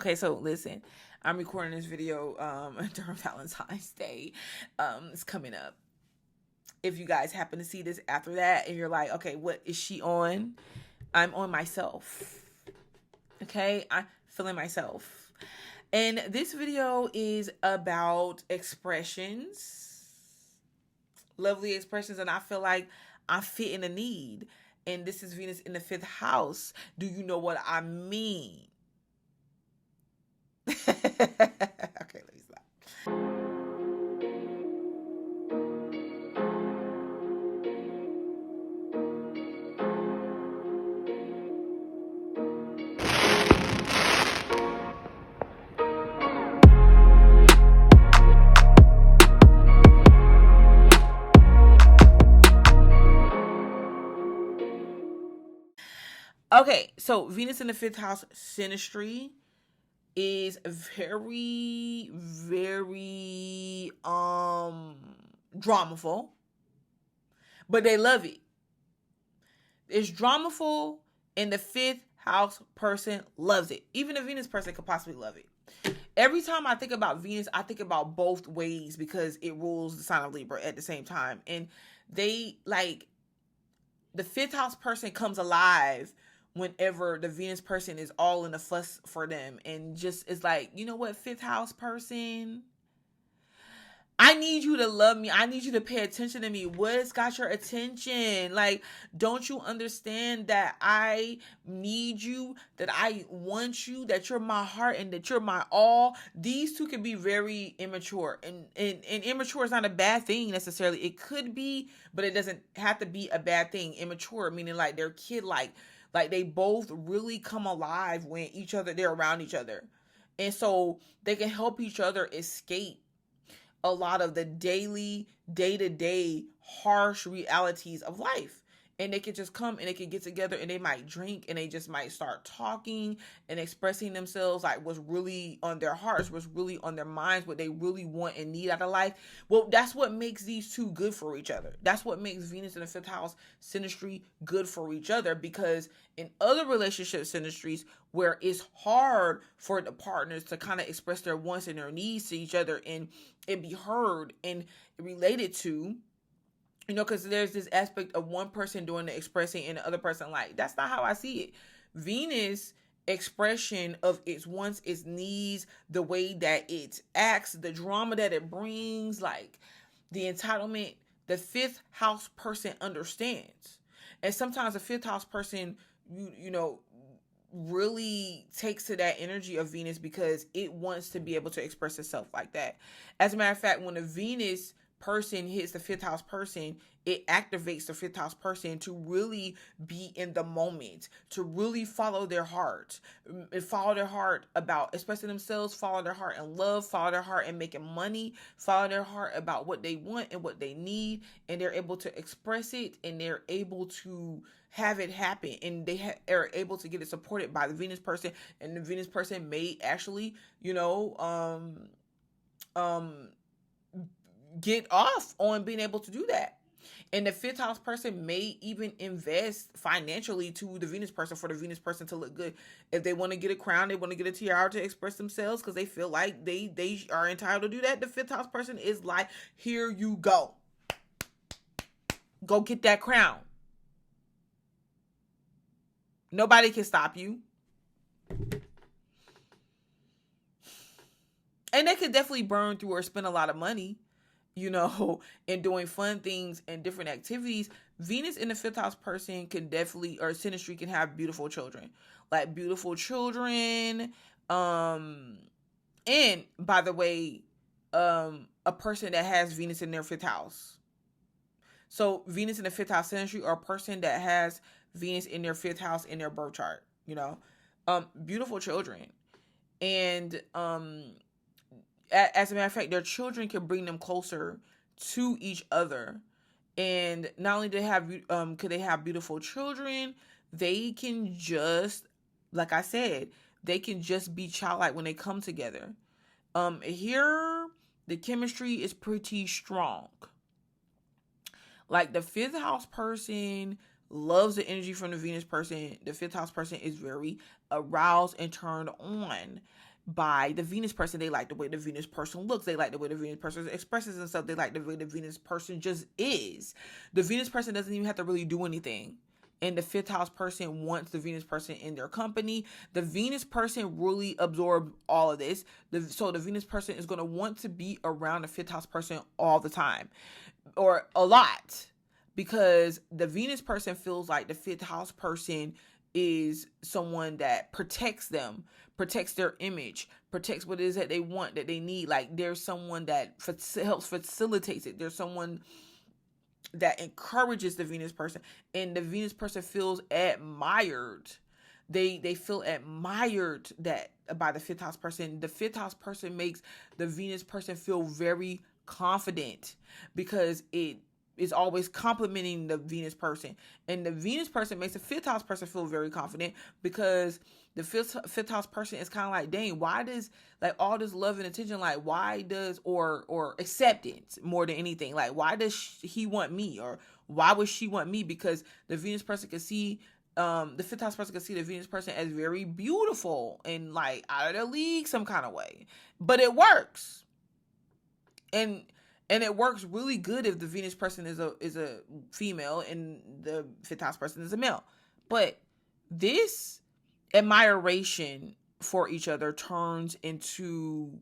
Okay, so listen, I'm recording this video during Valentine's Day. It's coming up. If you guys happen to see this after that and you're like, okay, what is she on? I'm on myself. Okay, I'm feeling myself. And this video is about expressions, lovely expressions, and I feel like I fit in a need. And this is Venus in the fifth house. Do you know what I mean? Okay, let me stop. Okay, so Venus in the fifth house, Synastry, is very, very dramaful, but they love it. It's dramaful, and the fifth house person loves it. Even the Venus person could possibly love it. Every time I think about Venus, I think about both ways because it rules the sign of Libra at the same time. And they like the fifth house person comes alive whenever the Venus person is all in a fuss for them and just is like, you know what, fifth house person, I need you to love me. I need you to pay attention to me. What's got your attention? Like, don't you understand that I need you, that I want you, that you're my heart and that you're my all? These two can be very immature. And immature is not a bad thing necessarily. It could be, but it doesn't have to be a bad thing. Immature, meaning like they're kid-like. Like they both really come alive when they're around each other. And so they can help each other escape a lot of the daily, day-to-day harsh realities of life. And they can just come and they can get together and they might drink and they just might start talking and expressing themselves, like what's really on their hearts, what's really on their minds, what they really want and need out of life. Well, that's what makes these two good for each other. That's what makes Venus in the fifth house Synastry good for each other, because in other relationship synastries where it's hard for the partners to kind of express their wants and their needs to each other and be heard and related to, you know, because there's this aspect of one person doing the expressing and the other person like, that's not how I see it. Venus expression of its wants, its needs, the way that it acts, the drama that it brings, like the entitlement, the fifth house person understands. And sometimes the fifth house person, you know, really takes to that energy of Venus because it wants to be able to express itself like that. As a matter of fact, when a Venus person hits the fifth house person, it activates the fifth house person to really be in the moment, to really follow their heart about expressing themselves, follow their heart in love, follow their heart in making money, follow their heart about what they want and what they need, and they're able to express it and they're able to have it happen, and they are able to get it supported by the Venus person, and the Venus person may actually, you know, get off on being able to do that. And the fifth house person may even invest financially to the Venus person for the Venus person to look good. If they want to get a crown, they want to get a tiara to express themselves because they feel like they are entitled to do that. The fifth house person is like, here you go. Go get that crown. Nobody can stop you. And they could definitely burn through or spend a lot of money, you know, in doing fun things and different activities. Venus in the fifth house person can definitely, or Synastry can have beautiful children. Like beautiful children. And by the way, a person that has Venus in their fifth house. So Venus in the fifth house Synastry, or a person that has Venus in their fifth house in their birth chart, you know, beautiful children. And, as a matter of fact, their children can bring them closer to each other. And not only could they have beautiful children, they can just, like I said, they can just be childlike when they come together. Here, the chemistry is pretty strong. Like the fifth house person loves the energy from the Venus person. The fifth house person is very aroused and turned on. by the Venus person. They like the way the Venus person looks. They like the way the Venus person expresses themselves. They like the way the Venus person just is. The Venus person doesn't even have to really do anything. And the fifth house person wants the Venus person in their company. The Venus person really absorbs all of this. So the Venus person is going to want to be around the fifth house person all the time, or a lot, because the Venus person feels like the fifth house person is someone that protects them, protects their image, protects what it is that they want, that they need. Like, there's someone that helps facilitates it. There's someone that encourages the Venus person, and the Venus person feels admired. They feel admired that by the fifth house person. The fifth house person makes the Venus person feel very confident, because it is always complimenting the Venus person, and the Venus person makes the fifth house person feel very confident, because the fifth house person is kind of like, dang, why does, like, all this love and attention, like, why does, or acceptance more than anything, like, why does he want me, or why would she want me? Because the Venus person can see, the fifth house person can see the Venus person as very beautiful and like out of their league some kind of way, but it works, and it works really good if the Venus person is a female and the fifth house person is a male. But this admiration for each other turns into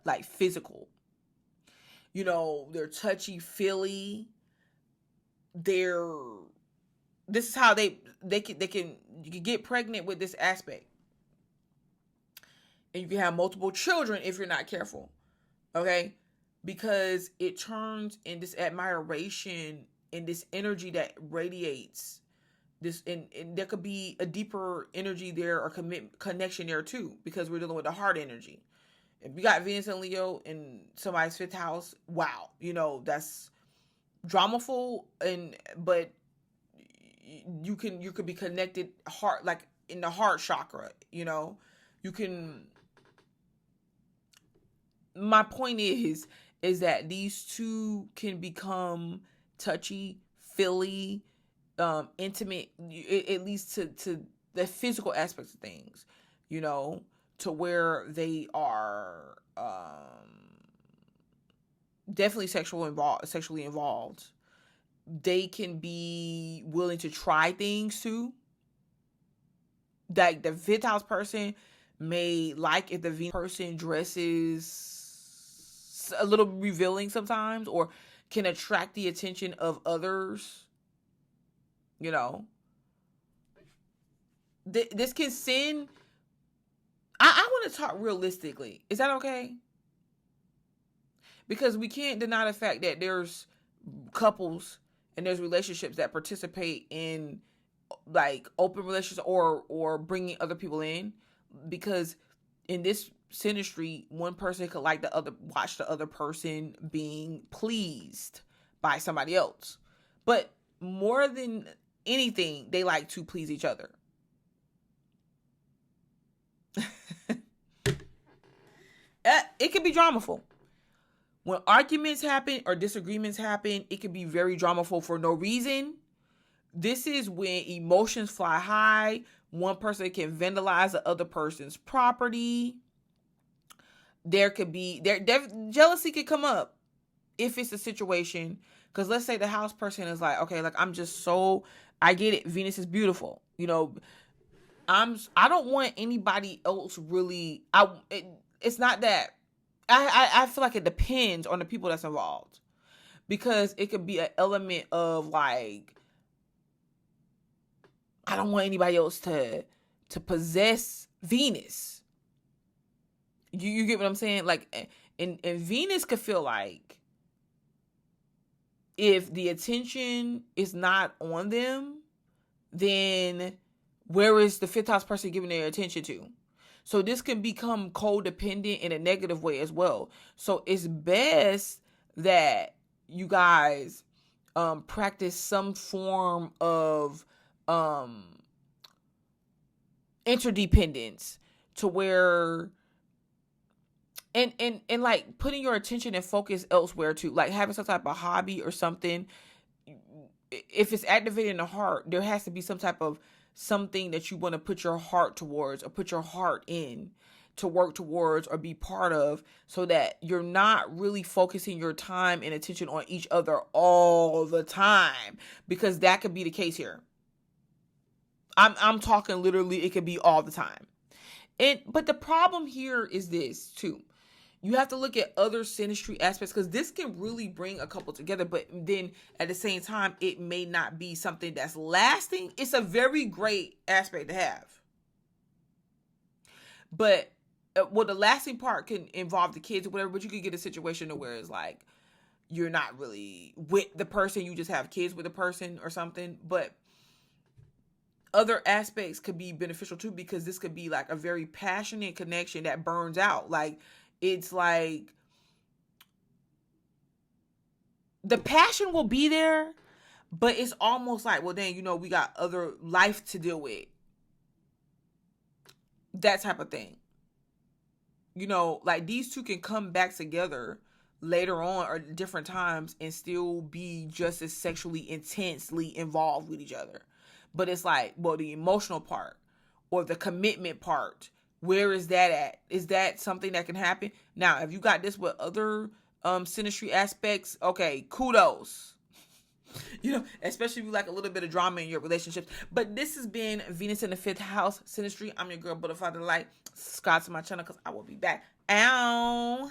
like physical. You know, they're touchy feely. This is how you can get pregnant with this aspect, and you can have multiple children if you're not careful. Okay. Because it turns in this admiration and this energy that radiates this, and there could be a deeper energy there, or connection there too, because we're dealing with the heart energy. If you got Venus and Leo in somebody's fifth house, wow, you know, that's dramaful, but you could be connected heart, like in the heart chakra, you know. My point is that these two can become touchy, feely, intimate, at least to the physical aspects of things, you know, to where they are definitely sexually involved. They can be willing to try things too. Like the fifth house person may like if the Venus person dresses a little revealing sometimes, or can attract the attention of others, you know. This can send, I want to talk realistically. Is that okay? Because we can't deny the fact that there's couples and there's relationships that participate in like open relationships or bringing other people in, because in this synastry, one person could watch the other person being pleased by somebody else, but more than anything, they like to please each other. It can be dramaful when arguments happen or disagreements happen. It can be very dramaful for no reason. This is when emotions fly high. One person can vandalize the other person's property. There could be jealousy could come up if it's a situation, because let's say the house person is like, okay, like, I get it, Venus is beautiful, you know, I don't want anybody else really. It's not that. I feel like it depends on the people that's involved, because it could be an element of like, I don't want anybody else to possess Venus. You get what I'm saying? Like, and Venus could feel like if the attention is not on them, then where is the fifth house person giving their attention to? So this can become codependent in a negative way as well. So it's best that you guys practice some form of interdependence, to where and like putting your attention and focus elsewhere too, like having some type of hobby or something. If it's activating the heart, there has to be some type of something that you want to put your heart towards or put your heart in, to work towards or be part of, so that you're not really focusing your time and attention on each other all the time, because that could be the case here. I'm talking literally, it could be all the time. But the problem here is this too. You have to look at other synastry aspects, because this can really bring a couple together, but then at the same time, it may not be something that's lasting. It's a very great aspect to have. But, well, the lasting part can involve the kids or whatever, but you could get a situation where it's like, you're not really with the person, you just have kids with the person or something. But other aspects could be beneficial too, because this could be like a very passionate connection that burns out. Like, it's like the passion will be there, but it's almost like, well, dang, we got other life to deal with. That type of thing. Like, these two can come back together later on or different times and still be just as sexually intensely involved with each other. But it's like, well, the emotional part or the commitment part, where is that at? Is that something that can happen? Now, if you got this with other synastry aspects, okay, kudos. Especially if you like a little bit of drama in your relationships. But this has been Venus in the 5th house synastry. I'm your girl, Butterfly Delight. Subscribe to my channel because I will be back. Ow.